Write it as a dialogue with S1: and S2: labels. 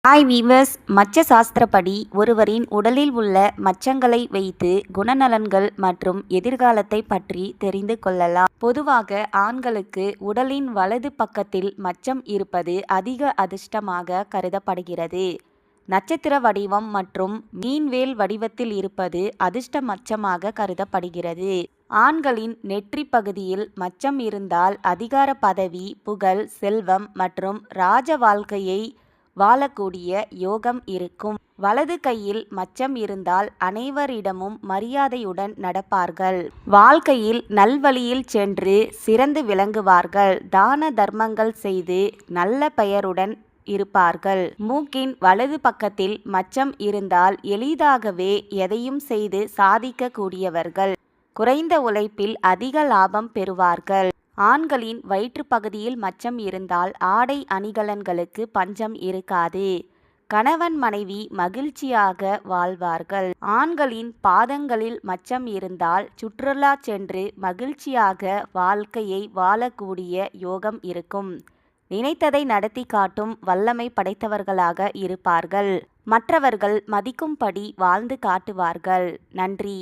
S1: Hi viewers, மச்ச சாஸ்திரப்படி ஒருவரின் உடலில் உள்ள மச்சங்களை வைத்து குணநலன்கள் மற்றும் எதிர்காலத்தை பற்றி தெரிந்து கொள்ளலாம். பொதுவாக ஆண்களுக்கு உடலின் வலது பக்கத்தில் மச்சம் இருப்பது அதிக அதிர்ஷ்டமாக கருதப்படுகிறது. நட்சத்திர வடிவம் மற்றும் மீன்வேல் வடிவத்தில் இருப்பது அதிர்ஷ்ட மச்சமாக கருதப்படுகிறது. ஆண்களின் நெற்றி பகுதியில் மச்சம் இருந்தால் அதிகார பதவி, புகழ், செல்வம் மற்றும் ராஜ வாழ்க்கையை வாழக்கூடிய யோகம் இருக்கும். வலது கையில் மச்சம் இருந்தால் அனைவரிடமும் மரியாதையுடன் நடப்பார்கள். வாழ்க்கையில் நல்வழியில் சென்று சிறந்து விளங்குவார்கள். தான தர்மங்கள் செய்து நல்ல பெயருடன் இருப்பார்கள். மூக்கின் வலது பக்கத்தில் மச்சம் இருந்தால் எளிதாகவே எதையும் செய்து சாதிக்க கூடியவர்கள். குறைந்த உழைப்பில் அதிக லாபம் பெறுவார்கள். ஆண்களின் வயிற்று பகுதியில் மச்சம் இருந்தால் ஆடை அணிகலன்களுக்கு பஞ்சம் இருக்காது. கணவன் மனைவி மகிழ்ச்சியாக வாழ்வார்கள். ஆண்களின் பாதங்களில் மச்சம் இருந்தால் சுற்றுலா சென்று மகிழ்ச்சியாக வாழ்க்கையை வாழக்கூடிய யோகம் இருக்கும். நினைத்ததை நடத்தி காட்டும் வல்லமை படைத்தவர்களாக இருப்பார்கள். மற்றவர்கள் மதிக்கும்படி வாழ்ந்து காட்டுவார்கள். நன்றி.